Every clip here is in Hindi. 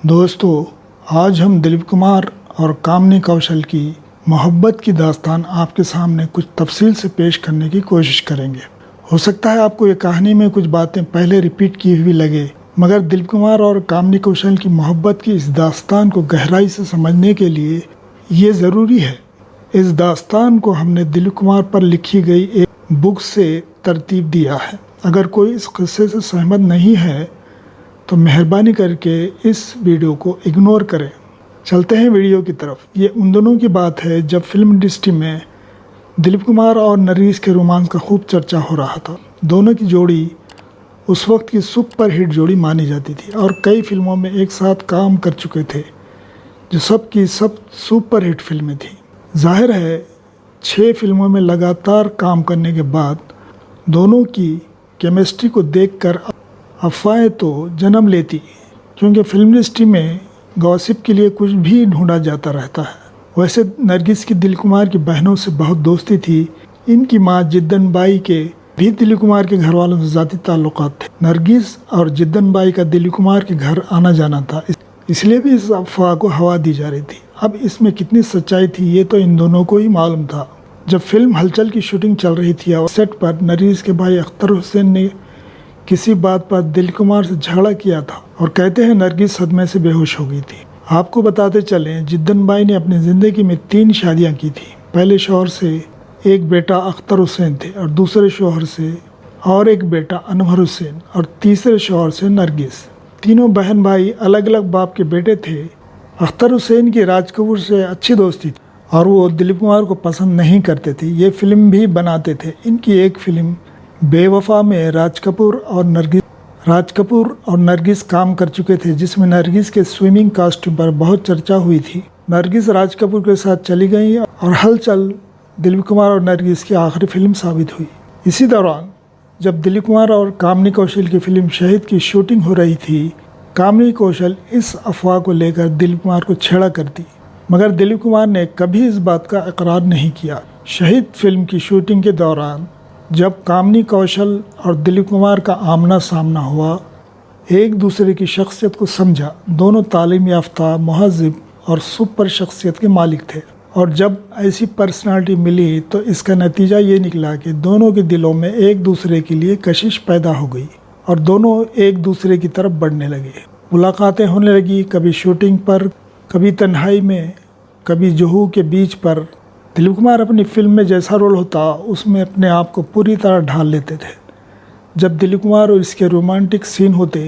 दोस्तों, आज हम दिलीप कुमार और कामिनी कौशल की मोहब्बत की दास्तान आपके सामने कुछ तफसील से पेश करने की कोशिश करेंगे। हो सकता है आपको ये कहानी में कुछ बातें पहले रिपीट की हुई लगे, मगर दिलीप कुमार और कामिनी कौशल की मोहब्बत की इस दास्तान को गहराई से समझने के लिए ये ज़रूरी है। इस दास्तान को हमने दिलीप कुमार पर लिखी गई एक बुक से तरतीब दिया है। अगर कोई इस किस्से से सहमत नहीं है तो मेहरबानी करके इस वीडियो को इग्नोर करें। चलते हैं वीडियो की तरफ। ये उन दोनों की बात है जब फिल्म इंडस्ट्री में दिलीप कुमार और नरगिस के रोमांस का खूब चर्चा हो रहा था। दोनों की जोड़ी उस वक्त की सुपर हिट जोड़ी मानी जाती थी और कई फिल्मों में एक साथ काम कर चुके थे, जो सब की सब सुपर हिट फिल्में थी। जाहिर है 6 फिल्मों में लगातार काम करने के बाद दोनों की केमिस्ट्री को देखकर अफवाहें तो जन्म लेती, क्योंकि फिल्म इंडस्ट्री में गॉसिप के लिए कुछ भी ढूंढा जाता रहता है। वैसे नरगिस की दिलीप कुमार की बहनों से बहुत दोस्ती थी। इनकी मां जिद्दन बाई के भी दिलीप कुमार के घर वालों से ज़ाती ताल्लुकात थे। नरगिस और जिद्दन बाई का दिलीप कुमार के घर आना जाना था, इसलिए भी इस अफवाह को हवा दी जा रही थी। अब इसमें कितनी सच्चाई थी ये तो इन दोनों को ही मालूम था। जब फिल्म हलचल की शूटिंग चल रही थी और सेट पर नरगिस के भाई अख्तर हुसैन ने किसी बात पर दिलीप कुमार से झगड़ा किया था और कहते हैं नरगिस सदमे से बेहोश हो गई थी। आपको बताते चलें, जिद्दन बाई ने अपनी ज़िंदगी में 3 शादियां की थी। पहले शौहर से एक बेटा अख्तर हुसैन थे और दूसरे शौहर से और एक बेटा अनवर हुसैन और तीसरे शौहर से नरगिस। तीनों बहन भाई अलग अलग बाप के बेटे थे। अख्तर हुसैन की राज कपूर से अच्छी दोस्ती थी और वो दिलीप कुमार को पसंद नहीं करते थे। ये फिल्म भी बनाते थे। इनकी एक फिल्म बेवफा में राज कपूर और नरगिस काम कर चुके थे, जिसमें नरगिस के स्विमिंग कॉस्ट्यूम पर बहुत चर्चा हुई थी। नरगिस राज कपूर के साथ चली गई और हलचल दिलीप कुमार और नरगिस की आखिरी फिल्म साबित हुई। इसी दौरान जब दिलीप कुमार और कामिनी कौशल की फिल्म शहीद की शूटिंग हो रही थी, कामिनी कौशल इस अफवाह को लेकर दिलीप कुमार को छेड़ा करती, मगर दिलीप कुमार ने कभी इस बात का इकरार नहीं किया। शहीद फिल्म की शूटिंग के दौरान जब कामिनी कौशल और दिलीप कुमार का आमना सामना हुआ, एक दूसरे की शख्सियत को समझा। दोनों तालीम याफ्ता, महज़िब और सुपर शख्सियत के मालिक थे और जब ऐसी पर्सनालिटी मिली तो इसका नतीजा ये निकला कि दोनों के दिलों में एक दूसरे के लिए कशिश पैदा हो गई और दोनों एक दूसरे की तरफ बढ़ने लगे। मुलाकातें होने लगी, कभी शूटिंग पर, कभी तन्हाई में, कभी जुहू के बीच पर। दिलीप कुमार अपनी फिल्म में जैसा रोल होता उसमें अपने आप को पूरी तरह ढाल लेते थे। जब दिलीप कुमार और इसके रोमांटिक सीन होते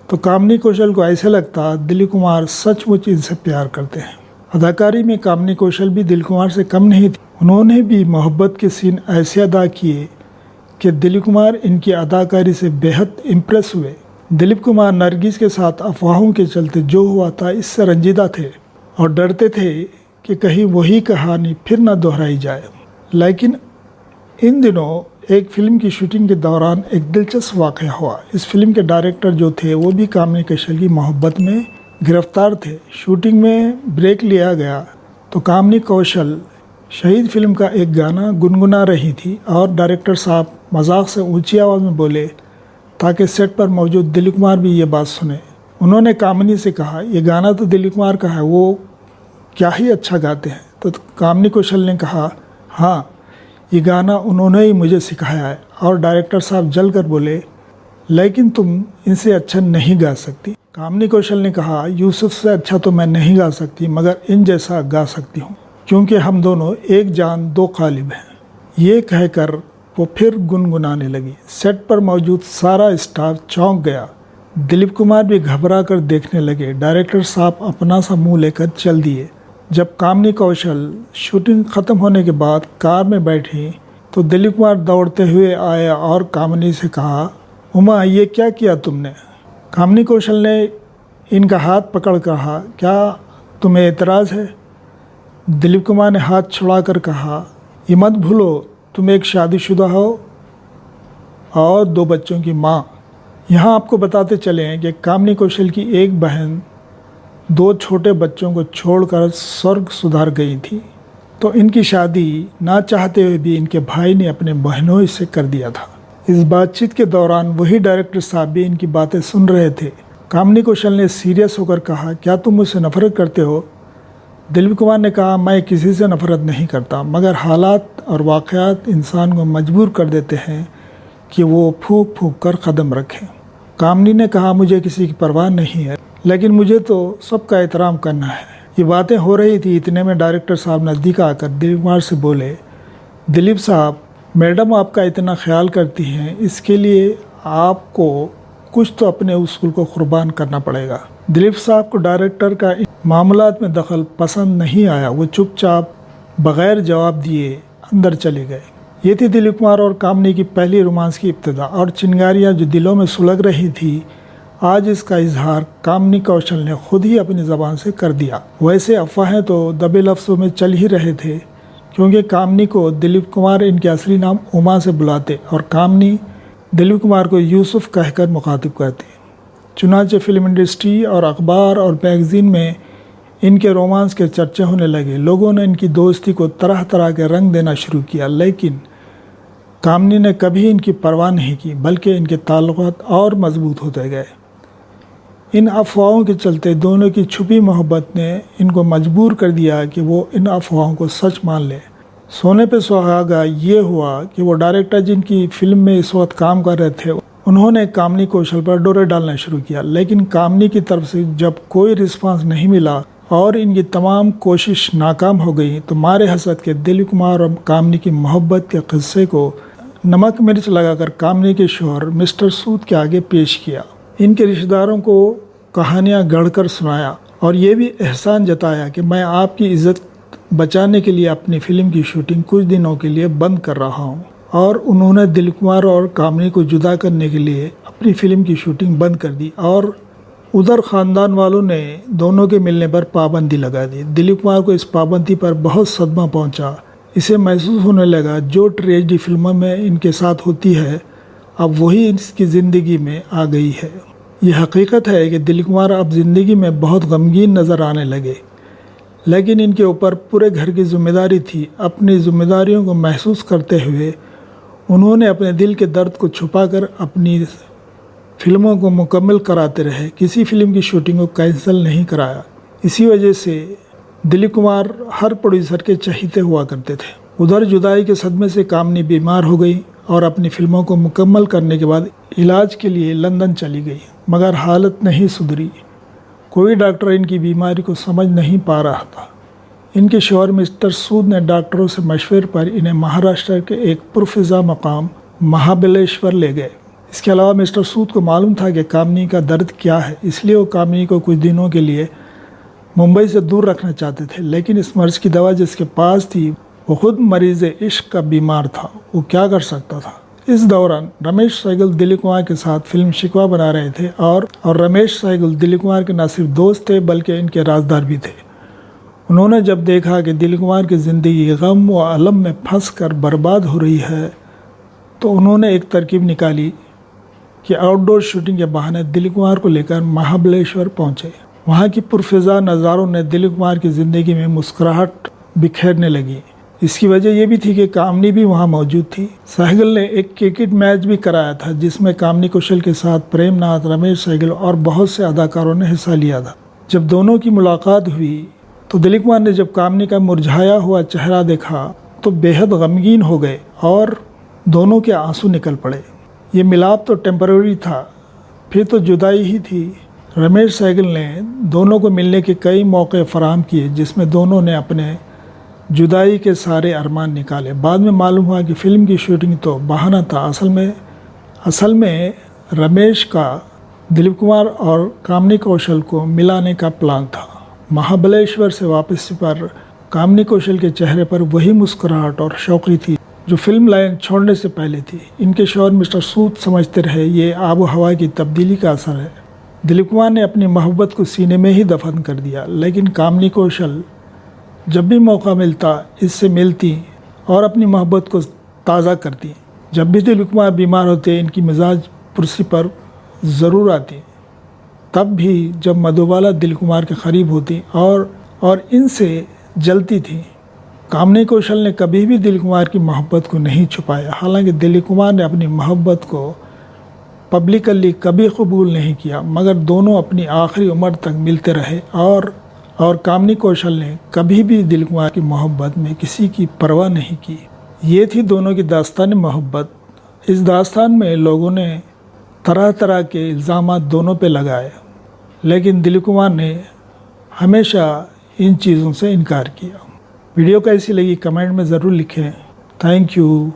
तो कामिनी कौशल को ऐसे लगता दिलीप कुमार सचमुच इनसे प्यार करते हैं। अदाकारी में कामिनी कौशल भी दिलीप कुमार से कम नहीं थी। उन्होंने भी मोहब्बत के सीन ऐसे अदा किए कि दिलीप कुमार इनकी अदाकारी से बेहद इम्प्रेस हुए। दिलीप कुमार नरगिस के साथ अफवाहों के चलते जो हुआ था इससे रंजीदा थे और डरते थे कि कहीं वही कहानी फिर न दोहराई जाए। लेकिन इन दिनों एक फ़िल्म की शूटिंग के दौरान एक दिलचस्प वाक़या हुआ। इस फिल्म के डायरेक्टर जो थे वो भी कामिनी कौशल की मोहब्बत में गिरफ्तार थे। शूटिंग में ब्रेक लिया गया तो कामिनी कौशल शहीद फिल्म का एक गाना गुनगुना रही थी और डायरेक्टर साहब मजाक से ऊंची आवाज़ में बोले ताकि सेट पर मौजूद दिलीप कुमार भी ये बात सुने। उन्होंने कामिनी से कहा, ये गाना तो दिलीप कुमार का है, वो क्या ही अच्छा गाते हैं। तो कामिनी कौशल ने कहा, हाँ, ये गाना उन्होंने ही मुझे सिखाया है। और डायरेक्टर साहब जलकर बोले, लेकिन तुम इनसे अच्छा नहीं गा सकती। कामिनी कौशल ने कहा, यूसुफ से अच्छा तो मैं नहीं गा सकती, मगर इन जैसा गा सकती हूँ, क्योंकि हम दोनों एक जान दो कालिब हैं। ये कहकर वो फिर गुनगुनाने लगी। सेट पर मौजूद सारा स्टाफ चौंक गया। दिलीप कुमार भी घबरा कर देखने लगे। डायरेक्टर साहब अपना सा मुँह लेकर चल दिए। जब कामिनी कौशल शूटिंग ख़त्म होने के बाद कार में बैठी तो दिलीप कुमार दौड़ते हुए आया और कामिनी से कहा, उमा, ये क्या किया तुमने? कामिनी कौशल ने इनका हाथ पकड़ कहा, क्या तुम्हें एतराज़ है? दिलीप कुमार ने हाथ छुड़ाकर कहा, ये मत भूलो तुम एक शादीशुदा हो और 2 बच्चों की माँ। यहाँ आपको बताते चलें कि कामिनी कौशल की एक बहन 2 छोटे बच्चों को छोड़कर स्वर्ग सुधार गई थी, तो इनकी शादी ना चाहते हुए भी इनके भाई ने अपने बहनों से कर दिया था। इस बातचीत के दौरान वही डायरेक्टर साहब भी इनकी बातें सुन रहे थे कामिनी कौशल ने सीरियस होकर कहा, क्या तुम मुझसे नफरत करते हो? दिलीप कुमार ने कहा, मैं किसी से नफरत नहीं करता, मगर हालात और वाक़यात इंसान को मजबूर कर देते हैं कि वो फूंक फूंक कर कदम रखें। कामिनी ने कहा, मुझे किसी की परवाह नहीं है, लेकिन मुझे तो सबका एहतराम करना है। ये बातें हो रही थी, इतने में डायरेक्टर साहब नज़दीक आकर दिलीप कुमार से बोले, दिलीप साहब, मैडम आपका इतना ख्याल करती हैं, इसके लिए आपको कुछ तो अपने उसूल को कुर्बान करना पड़ेगा। दिलीप साहब को डायरेक्टर का मामलात में दखल पसंद नहीं आया। वो चुपचाप बग़ैर जवाब दिए अंदर चले गए। ये थी दिलीप कुमार और कामिनी की पहली रोमांस की इब्तिदा, और चिंगारियाँ जो दिलों में सुलग रही थी, आज इसका इजहार कामिनी कौशल ने खुद ही अपनी ज़बान से कर दिया। वैसे अफवाहें तो दबे लफ्ज़ों में चल ही रहे थे, क्योंकि कामिनी को दिलीप कुमार इनके असली नाम उमा से बुलाते और कामिनी दिलीप कुमार को यूसुफ कहकर मुखातिब करते। चुनांचे फिल्म इंडस्ट्री और अखबार और मैगज़ीन में इनके रोमांस के चर्चे होने लगे। लोगों ने इनकी दोस्ती को तरह तरह के रंग देना शुरू किया, लेकिन कामिनी ने कभी इनकी परवाह नहीं की, बल्कि इनके ताल्लुकात और मजबूत होते गए। इन अफवाहों के चलते दोनों की छुपी मोहब्बत ने इनको मजबूर कर दिया कि वो इन अफवाहों को सच मान ले। सोने पे सुहागा ये हुआ कि वो डायरेक्टर जिनकी फिल्म में इस वक्त काम कर रहे थे, उन्होंने कामिनी कौशल पर डोरे डालना शुरू किया। लेकिन कामिनी की तरफ से जब कोई रिस्पांस नहीं मिला और इनकी तमाम कोशिश नाकाम हो गई, तो मारे हसद के दिलीप कुमार और कामिनी की मोहब्बत के किस्से को नमक मिर्च लगाकर कामिनी के शौहर मिस्टर सूद के आगे पेश किया। इनके रिश्तेदारों को कहानियाँ गढ़कर सुनाया और ये भी एहसान जताया कि मैं आपकी इज़्ज़त बचाने के लिए अपनी फ़िल्म की शूटिंग कुछ दिनों के लिए बंद कर रहा हूँ। और उन्होंने दिलीप कुमार और कामिनी को जुदा करने के लिए अपनी फ़िल्म की शूटिंग बंद कर दी और उधर ख़ानदान वालों ने दोनों के मिलने पर पाबंदी लगा दी। दिलीप कुमार को इस पाबंदी पर बहुत सदमा पहुँचा। इसे महसूस होने लगा जो ट्रेजेडी फिल्मों में इनके साथ होती है, अब वही इसकी ज़िंदगी में आ गई है। ये हकीकत है कि दिलीप कुमार अब ज़िंदगी में बहुत गमगीन नज़र आने लगे, लेकिन इनके ऊपर पूरे घर की जिम्मेदारी थी। अपनी जिम्मेदारियों को महसूस करते हुए उन्होंने अपने दिल के दर्द को छुपाकर अपनी फिल्मों को मुकम्मल कराते रहे। किसी फिल्म की शूटिंग को कैंसिल नहीं कराया। इसी वजह से दिलीप कुमार हर प्रोड्यूसर के चहीते हुआ करते थे। उधर जुदाई के सदमे से कामिनी बीमार हो गई और अपनी फिल्मों को मुकम्मल करने के बाद इलाज के लिए लंदन चली गई, मगर हालत नहीं सुधरी। कोई डॉक्टर इनकी बीमारी को समझ नहीं पा रहा था। इनके शौहर मिस्टर सूद ने डॉक्टरों से मशवरे पर इन्हें महाराष्ट्र के एक पुरफिजा मकाम महाबलेश्वर ले गए। इसके अलावा मिस्टर सूद को मालूम था कि कामिनी का दर्द क्या है, इसलिए वो कामिनी को कुछ दिनों के लिए मुंबई से दूर रखना चाहते थे। लेकिन इस मर्ज की दवा जिसके पास थी, वो खुद मरीज़ इश्क का बीमार था। वो क्या कर सकता था? इस दौरान रमेश सहगल दिलीप कुमार के साथ फिल्म शिकवा बना रहे थे और रमेश सहगल दिलीप कुमार के न सिर्फ दोस्त थे बल्कि इनके राजदार भी थे। उन्होंने जब देखा कि दिलीप कुमार की ज़िंदगी गम व अलम में फंस कर बर्बाद हो रही है, तो उन्होंने एक तरकीब निकाली कि आउटडोर शूटिंग के बहाने दिलीप कुमार को लेकर महाबलेश्वर पहुँचे। वहाँ की पुरफिजा नज़ारों ने दिलीप कुमार की ज़िंदगी में मुस्कुराहट बिखेरने लगी। इसकी वजह यह भी थी कि कामिनी भी वहाँ मौजूद थी। सहगल ने एक क्रिकेट मैच भी कराया था जिसमें कामिनी कौशल के साथ प्रेमनाथ, रमेश सहगल और बहुत से अदाकारों ने हिस्सा लिया था। जब दोनों की मुलाकात हुई तो दिलीप कुमार ने जब कामिनी का मुरझाया हुआ चेहरा देखा तो बेहद गमगीन हो गए और दोनों के आंसू निकल पड़े। ये मिलाप तो टेम्पररी था, फिर तो जुदाई ही थी। रमेश सहगल ने दोनों को मिलने के कई मौके फराहम किए जिसमें दोनों ने अपने जुदाई के सारे अरमान निकाले। बाद में मालूम हुआ कि फ़िल्म की शूटिंग तो बहाना था। असल में रमेश का दिलीप कुमार और कामिनी कौशल को मिलाने का प्लान था। महाबलेश्वर से वापसी पर कामिनी कौशल के चेहरे पर वही मुस्कुराहट और शौक़ी थी जो फिल्म लाइन छोड़ने से पहले थी। इनके शौहर मिस्टर सूद समझते रहे ये आब हवा की तब्दीली का असर है। दिलीप कुमार ने अपनी मोहब्बत को सीने में ही दफन कर दिया, लेकिन कामिनी कौशल जब भी मौका मिलता इससे मिलती और अपनी मोहब्बत को ताज़ा करती। जब भी दिलीप कुमार बीमार होते इनकी मिजाज पुरसी पर ज़रूर आती, तब भी जब मधुबाला दिलीप कुमार के करीब होती और इनसे जलती थी। कामिनी कौशल ने कभी भी दिलीप कुमार की मोहब्बत को नहीं छुपाया। हालांकि दिलीप कुमार ने अपनी मोहब्बत को पब्लिकली कभी कबूल नहीं किया, मगर दोनों अपनी आखिरी उम्र तक मिलते रहे और कामिनी कौशल ने कभी भी दिलीप कुमार की मोहब्बत में किसी की परवाह नहीं की। ये थी दोनों की दास्तान मोहब्बत। इस दास्तान में लोगों ने तरह तरह के इल्ज़ाम दोनों पे लगाए, लेकिन दिलीप कुमार ने हमेशा इन चीज़ों से इनकार किया। वीडियो कैसी लगी कमेंट में ज़रूर लिखें। Thank you.